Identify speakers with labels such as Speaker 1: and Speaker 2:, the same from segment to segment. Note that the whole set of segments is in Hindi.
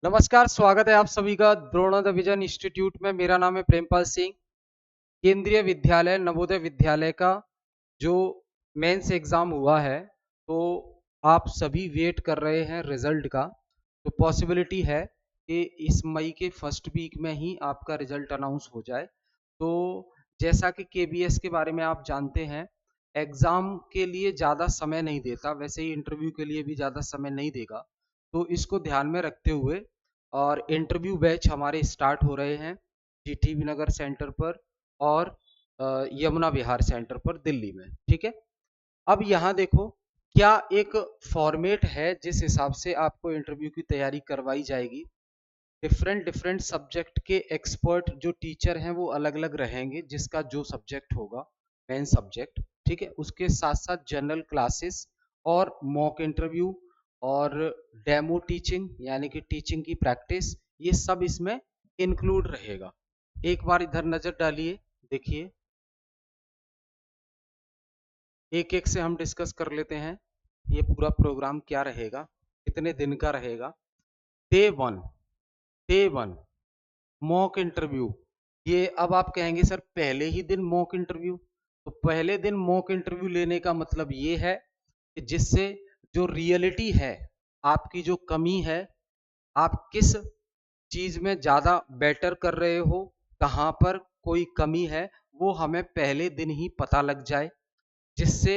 Speaker 1: नमस्कार, स्वागत है आप सभी का द्रोणाचार्य विजन इंस्टीट्यूट में। मेरा नाम है प्रेमपाल सिंह। केंद्रीय विद्यालय नवोदय विद्यालय का जो मेंस एग्जाम हुआ है, तो आप सभी वेट कर रहे हैं रिजल्ट का। तो पॉसिबिलिटी है कि इस मई के फर्स्ट वीक में ही आपका रिजल्ट अनाउंस हो जाए। तो जैसा कि केबीएस के बारे में आप जानते हैं, एग्जाम के लिए ज़्यादा समय नहीं देता, वैसे ही इंटरव्यू के लिए भी ज़्यादा समय नहीं देगा। तो इसको ध्यान में रखते हुए और इंटरव्यू बैच हमारे स्टार्ट हो रहे हैं जीटीवी नगर सेंटर पर और यमुना विहार सेंटर पर दिल्ली में। ठीक है, अब यहाँ देखो, क्या एक फॉर्मेट है जिस हिसाब से आपको इंटरव्यू की तैयारी करवाई जाएगी। डिफरेंट डिफरेंट सब्जेक्ट के एक्सपर्ट जो टीचर हैं वो अलग अलग रहेंगे, जिसका जो सब्जेक्ट होगा मेन सब्जेक्ट। ठीक है, उसके साथ साथ जनरल क्लासेस और मॉक इंटरव्यू और डेमो टीचिंग यानी कि टीचिंग की प्रैक्टिस, ये सब इसमें इंक्लूड रहेगा। एक बार इधर नजर डालिए, देखिए, एक एक से हम डिस्कस कर लेते हैं। ये पूरा प्रोग्राम क्या रहेगा, कितने दिन का रहेगा। Day one mock interview. ये अब आप कहेंगे सर पहले ही दिन मॉक इंटरव्यू, तो पहले दिन मॉक इंटरव्यू लेने का मतलब ये है कि जिससे जो रियलिटी है, आपकी जो कमी है, आप किस चीज में ज्यादा बेटर कर रहे हो, कहां पर कोई कमी है, वो हमें पहले दिन ही पता लग जाए, जिससे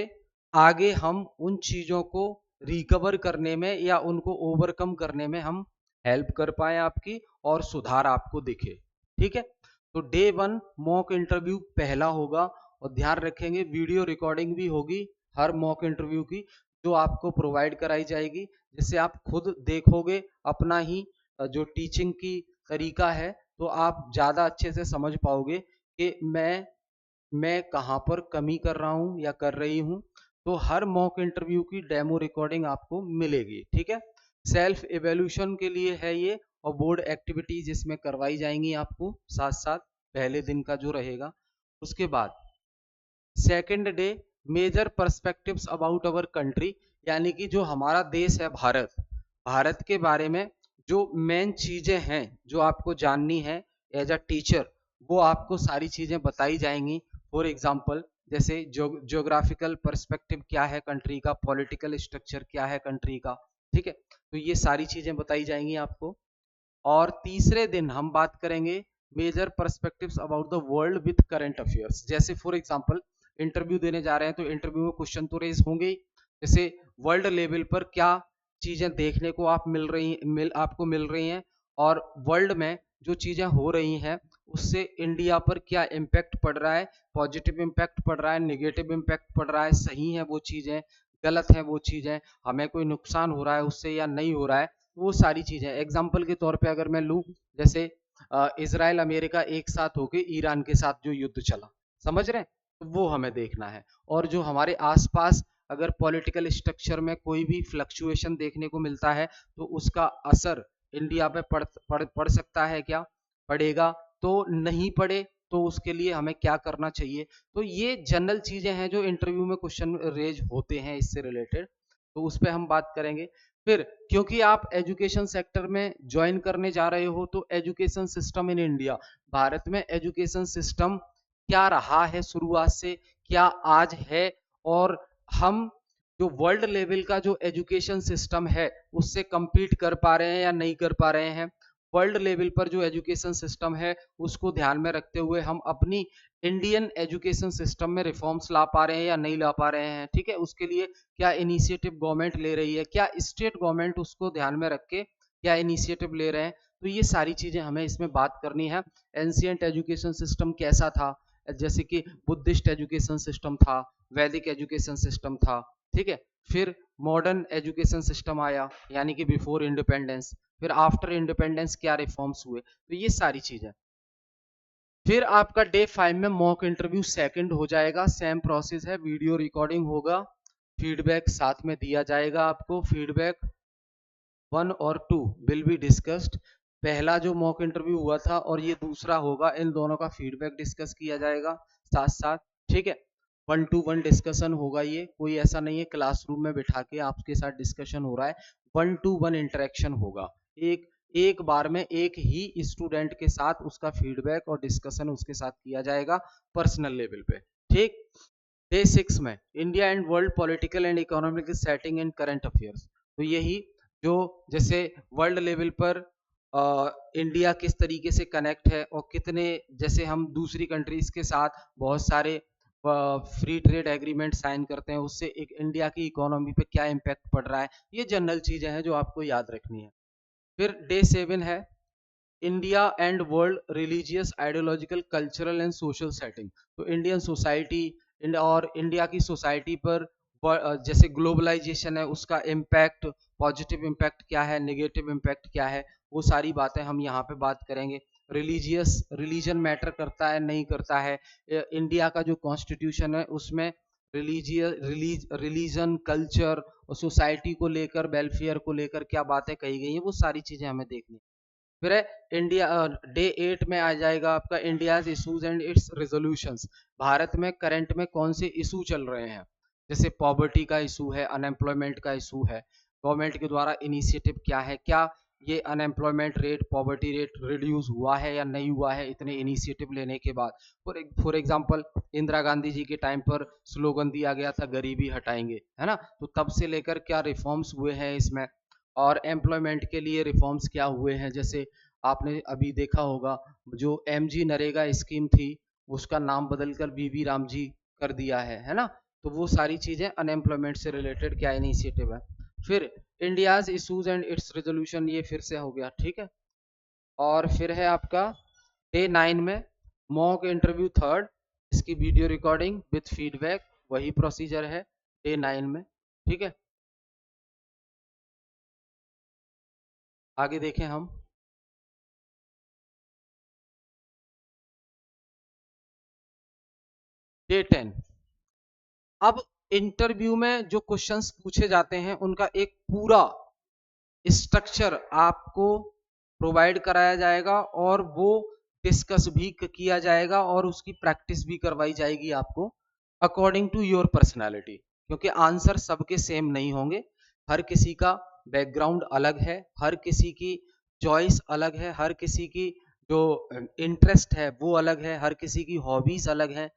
Speaker 1: आगे हम उन चीजों को रिकवर करने में या उनको ओवरकम करने में हम हेल्प कर पाए आपकी, और सुधार आपको दिखे। ठीक है, तो डे 1 मॉक इंटरव्यू पहला होगा, और ध्यान रखेंगे वीडियो रिकॉर्डिंग भी होगी हर मॉक इंटरव्यू की, जो आपको प्रोवाइड कराई जाएगी, जिससे आप खुद देखोगे अपना ही जो टीचिंग की तरीका है, तो आप ज्यादा अच्छे से समझ पाओगे कि मैं कहाँ पर कमी कर रहा हूँ या कर रही हूँ। तो हर मॉक इंटरव्यू की डेमो रिकॉर्डिंग आपको मिलेगी। ठीक है, सेल्फ इवेल्यूशन के लिए है ये, और बोर्ड एक्टिविटीज इसमें करवाई जाएंगी आपको साथ साथ पहले दिन का जो रहेगा। उसके बाद second day major perspectives about our country, यानी कि जो हमारा देश है भारत, भारत के बारे में जो मेन चीजें हैं जो आपको जाननी है एज अ टीचर, वो आपको सारी चीजें बताई जाएंगी। फॉर एग्जाम्पल, जैसे ज्योग्राफिकल पर्सपेक्टिव क्या है कंट्री का, पॉलिटिकल स्ट्रक्चर क्या है कंट्री का। ठीक है, तो ये सारी चीजें बताई जाएंगी आपको। और तीसरे दिन हम बात करेंगे major perspectives about the world with current affairs. जैसे फॉर एग्जांपल इंटरव्यू देने जा रहे हैं, तो इंटरव्यू में क्वेश्चन तो रेज होंगे ही। जैसे वर्ल्ड लेवल पर क्या चीजें देखने को आपको मिल रही हैं, और वर्ल्ड में जो चीजें हो रही हैं उससे इंडिया पर क्या इम्पैक्ट पड़ रहा है, पॉजिटिव इम्पैक्ट पड़ रहा है, नेगेटिव इम्पैक्ट पड़ रहा है, सही है वो चीजें, गलत है वो चीजें, हमें कोई नुकसान हो रहा है उससे या नहीं हो रहा है, वो सारी चीजें। एग्जाम्पल के तौर पे अगर मैं लूं, जैसे इसराइल अमेरिका एक साथ होके ईरान के साथ जो युद्ध चला, समझ रहे हैं, तो वो हमें देखना है। और जो हमारे आसपास अगर पॉलिटिकल स्ट्रक्चर में कोई भी फ्लक्चुएशन देखने को मिलता है, तो उसका असर इंडिया पे पड़ सकता है क्या, पड़ेगा, तो नहीं पड़े, तो उसके लिए हमें क्या करना चाहिए। तो ये जनरल चीजें हैं जो इंटरव्यू में क्वेश्चन रेज होते हैं इससे रिलेटेड, तो उस पर हम बात करेंगे। फिर क्योंकि आप एजुकेशन सेक्टर में ज्वाइन करने जा रहे हो, तो education system in India, Bharat में एजुकेशन सिस्टम क्या रहा है शुरुआत से, क्या आज है, और हम जो वर्ल्ड लेवल का जो एजुकेशन सिस्टम है उससे compete कर पा रहे हैं या नहीं कर पा रहे हैं। वर्ल्ड लेवल पर जो एजुकेशन सिस्टम है उसको ध्यान में रखते हुए हम अपनी इंडियन एजुकेशन सिस्टम में रिफॉर्म्स ला पा रहे हैं या नहीं ला पा रहे हैं। ठीक है, उसके लिए क्या इनिशिएटिव गवर्नमेंट ले रही है, क्या स्टेट गवर्नमेंट उसको ध्यान में रख के क्या इनिशिएटिव ले रहे हैं, तो ये सारी चीजें हमें इसमें बात करनी है। एंशियंट एजुकेशन सिस्टम कैसा था, जैसे कि बुद्धिस्ट एजुकेशन सिस्टम था, वैदिक एजुकेशन सिस्टम था। ठीक है, फिर मॉडर्न एजुकेशन सिस्टम आया यानी कि बिफोर इंडिपेंडेंस, फिर आफ्टर इंडिपेंडेंस क्या रिफॉर्म्स हुए, तो ये सारी चीजें। फिर आपका डे 5 में मॉक इंटरव्यू सेकंड हो जाएगा, सेम प्रोसेस है, वीडियो रिकॉर्डिंग होगा, फीडबैक साथ में दिया जाएगा आपको। फीडबैक 1 और 2 विल बी डिस्कस्ड। पहला जो मॉक इंटरव्यू हुआ था और ये दूसरा होगा, इन दोनों का फीडबैक डिस्कस किया जाएगा साथ साथ। ठीक है, 1 to 1 डिस्कशन होगा, ये कोई ऐसा नहीं है क्लासरूम में बिठा के आपके साथ डिस्कशन हो रहा है, 1 to 1 इंटरेक्शन होगा। एक एक बार में एक ही स्टूडेंट के साथ उसका फीडबैक और डिस्कशन उसके साथ किया जाएगा पर्सनल लेवल पे। ठीक। डे 6 में India and world political and economic setting and current affairs. तो यही जो जैसे वर्ल्ड लेवल पर इंडिया किस तरीके से कनेक्ट है और कितने, जैसे हम दूसरी कंट्रीज के साथ बहुत सारे फ्री ट्रेड एग्रीमेंट साइन करते हैं, उससे एक इंडिया की इकोनॉमी पे क्या इम्पैक्ट पड़ रहा है, ये जनरल चीजें हैं जो आपको याद रखनी है। फिर डे 7 है India and world religious ideological cultural and social setting. तो इंडियन सोसाइटी और इंडिया की सोसाइटी पर जैसे ग्लोबलाइजेशन है उसका इम्पैक्ट, पॉजिटिव इम्पैक्ट क्या है, नेगेटिव इम्पैक्ट क्या है, वो सारी बातें हम यहाँ पे बात करेंगे। रिलीजन मैटर करता है नहीं करता है, इंडिया का जो कॉन्स्टिट्यूशन है उसमें रिलीजन कल्चर और सोसाइटी को लेकर, वेलफेयर को लेकर क्या बातें कही गई हैं, वो सारी चीजें हमें देखनी। फिर है इंडिया, डे 8 में आ जाएगा आपका India's issues and it's resolutions. Bharat में करंट में कौन से इशू चल रहे हैं, जैसे पॉवर्टी का इशू है, अनएम्प्लॉयमेंट का इशू है, गवर्नमेंट के द्वारा इनिशिएटिव क्या है, क्या ये unemployment rate, poverty rate reduce हुआ है या नहीं हुआ है इतने इनिशिएटिव लेने के बाद। फॉर एग्जांपल इंदिरा गांधी जी के टाइम पर स्लोगन दिया गया था गरीबी हटाएंगे, है ना, तो तब से लेकर क्या रिफॉर्म्स हुए हैं इसमें, और एम्प्लॉयमेंट के लिए रिफॉर्म्स क्या हुए हैं। जैसे आपने अभी देखा होगा जो MG नरेगा स्कीम थी उसका नाम बदलकर BB राम जी कर दिया है ना, तो वो सारी चीजें अनएम्प्लॉयमेंट से रिलेटेड क्या इनिशिएटिव है। फिर India's issues and it's resolution, ये फिर से हो गया, ठीक है। और फिर है आपका डे 9 में मॉक इंटरव्यू थर्ड, इसकी वीडियो रिकॉर्डिंग विथ फीडबैक, वही प्रोसीजर है डे 9 में, ठीक है। आगे देखें हम। डे 10, अब इंटरव्यू में जो क्वेश्चंस पूछे जाते हैं उनका एक पूरा स्ट्रक्चर आपको प्रोवाइड कराया जाएगा और वो डिस्कस भी किया जाएगा और उसकी प्रैक्टिस भी करवाई जाएगी आपको अकॉर्डिंग टू योर पर्सनालिटी, क्योंकि आंसर सबके सेम नहीं होंगे। हर किसी का बैकग्राउंड अलग है, हर किसी की चॉइस अलग है, हर किसी की जो इंटरेस्ट है वो अलग है, हर किसी की हॉबीज अलग है।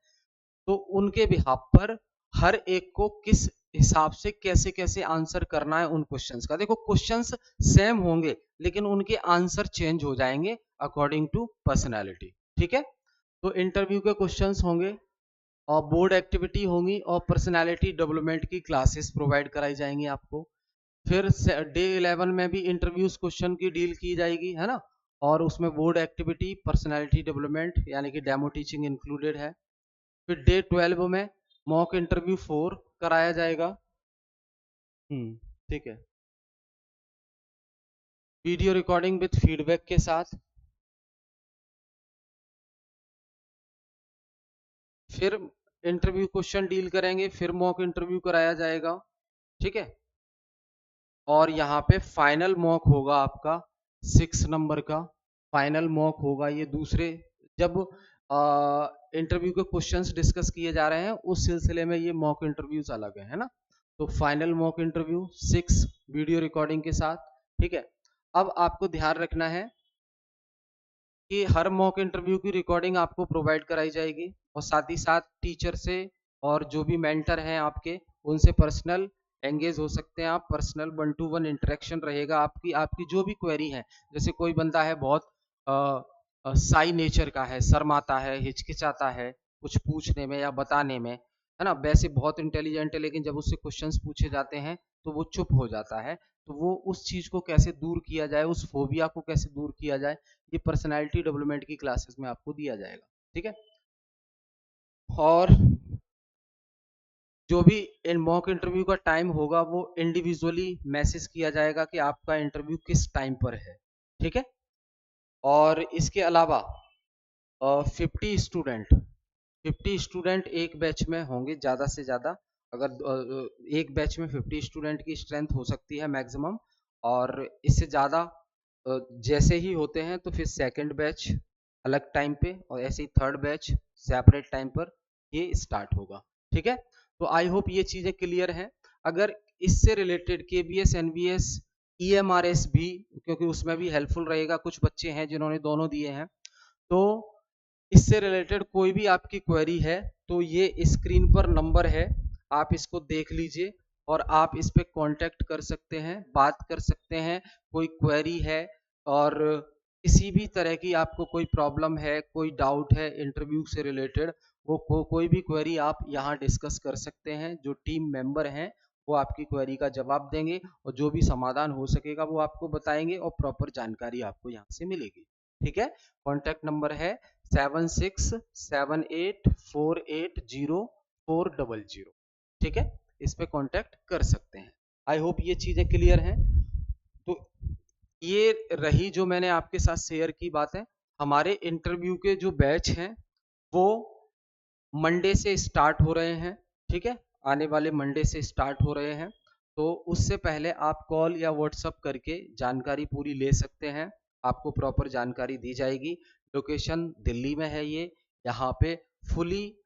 Speaker 1: तो उनके बिहाफ पर हर एक को किस हिसाब से कैसे कैसे आंसर करना है उन क्वेश्चंस का। देखो क्वेश्चंस सेम होंगे लेकिन उनके आंसर चेंज हो जाएंगे अकॉर्डिंग टू पर्सनैलिटी, ठीक है। तो इंटरव्यू के क्वेश्चंस होंगे और बोर्ड एक्टिविटी होंगी और पर्सनैलिटी डेवलपमेंट की क्लासेस प्रोवाइड कराई जाएंगी आपको। फिर डे 11 में भी इंटरव्यूज क्वेश्चन की डील की जाएगी, है ना, और उसमें बोर्ड एक्टिविटी, पर्सनैलिटी डेवलपमेंट यानी कि डेमो टीचिंग इंक्लूडेड है। फिर डे 12 में मॉक इंटरव्यू 4 कराया जाएगा। ठीक है, वीडियो रिकॉर्डिंग विथ फीडबैक के साथ। फिर इंटरव्यू क्वेश्चन डील करेंगे, फिर मॉक इंटरव्यू कराया जाएगा, ठीक है। और यहाँ पे फाइनल मॉक होगा आपका 6 नंबर का, फाइनल मॉक होगा ये दूसरे, जब इंटरव्यू के क्वेश्चंस डिस्कस किए जा रहे हैं उस सिलसिले में ये मॉक इंटरव्यूज अलग है ना। तो final mock interview 6 video recording के साथ, ठीक है। अब आपको ध्यान रखना है कि हर मॉक इंटरव्यू की रिकॉर्डिंग आपको प्रोवाइड कराई जाएगी और साथ ही साथ टीचर से और जो भी मेंटर हैं आपके उनसे पर्सनल एंगेज हो सकते हैं आप, पर्सनल 1-to-1 इंटरेक्शन रहेगा आपकी, आपकी जो भी क्वेरी है। जैसे कोई बंदा है बहुत साई नेचर का है, शर्माता है, हिचकिचाता है कुछ पूछने में या बताने में, है ना, वैसे बहुत इंटेलिजेंट है लेकिन जब उससे क्वेश्चंस पूछे जाते हैं तो वो चुप हो जाता है। तो वो उस चीज को कैसे दूर किया जाए, उस फोबिया को कैसे दूर किया जाए, ये पर्सनालिटी डेवलपमेंट की क्लासेस में आपको दिया जाएगा, ठीक है। और जो भी इन मॉक इंटरव्यू का टाइम होगा वो इंडिविजुअली मैसेज किया जाएगा कि आपका इंटरव्यू किस टाइम पर है, ठीक है। और इसके अलावा 50 स्टूडेंट एक बैच में होंगे ज़्यादा से ज़्यादा। अगर एक बैच में 50 स्टूडेंट की स्ट्रेंथ हो सकती है मैक्सिमम, और इससे ज़्यादा जैसे ही होते हैं तो फिर सेकंड बैच अलग टाइम पे और ऐसे ही थर्ड बैच सेपरेट टाइम पर ये स्टार्ट होगा, ठीक है। तो आई होप ये चीज़ें क्लियर हैं। अगर इससे रिलेटेड KBS NBS EMRS भी, क्योंकि उसमें भी हेल्पफुल रहेगा। कुछ बच्चे हैं जिन्होंने दोनों दिए हैं। तो इससे रिलेटेड कोई भी आपकी क्वेरी है तो ये स्क्रीन पर नंबर है, आप इसको देख लीजिए और आप इस पे कांटेक्ट कर सकते हैं, बात कर सकते हैं। कोई क्वेरी है और किसी भी तरह की आपको कोई प्रॉब्लम है, कोई डाउट है इंटरव्यू से रिलेटेड, वो कोई भी क्वेरी आप यहाँ डिस्कस कर सकते हैं। जो टीम मेंबर हैं वो आपकी क्वेरी का जवाब देंगे और जो भी समाधान हो सकेगा वो आपको बताएंगे और प्रॉपर जानकारी आपको यहाँ से मिलेगी। ठीक है, कॉन्टैक्ट नंबर है 7678480400। ठीक है, इस पे कांटेक्ट कर सकते हैं। आई होप ये चीजें क्लियर हैं। तो ये रही जो मैंने आपके साथ शेयर की बातें। हमारे इंटरव्यू के जो बैच हैं वो मंडे से स्टार्ट हो रहे हैं। ठीक है, आने वाले मंडे से स्टार्ट हो रहे हैं। तो उससे पहले आप कॉल या व्हाट्सअप करके जानकारी पूरी ले सकते हैं, आपको प्रॉपर जानकारी दी जाएगी। लोकेशन दिल्ली में है ये। यहाँ पे फुली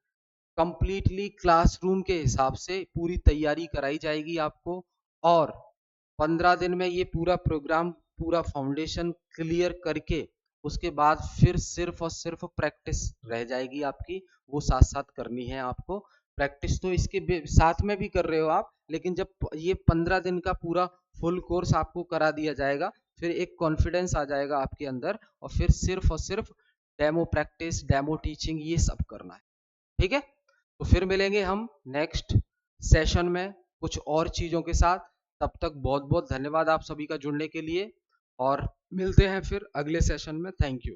Speaker 1: कंप्लीटली क्लासरूम के हिसाब से पूरी तैयारी कराई जाएगी आपको, और 15 दिन में ये पूरा प्रोग्राम, पूरा फाउंडेशन क्लियर करके उसके बाद फिर सिर्फ और सिर्फ प्रैक्टिस रह जाएगी आपकी। वो साथ साथ करनी है आपको। प्रैक्टिस तो इसके साथ में भी कर रहे हो आप, लेकिन जब ये 15 दिन का पूरा फुल कोर्स आपको करा दिया जाएगा फिर एक कॉन्फिडेंस आ जाएगा आपके अंदर, और फिर सिर्फ और सिर्फ डेमो प्रैक्टिस, डेमो टीचिंग, ये सब करना है। ठीक है, तो फिर मिलेंगे हम नेक्स्ट सेशन में कुछ और चीजों के साथ। तब तक बहुत बहुत धन्यवाद आप सभी का जुड़ने के लिए, और मिलते हैं फिर अगले सेशन में। Thank you.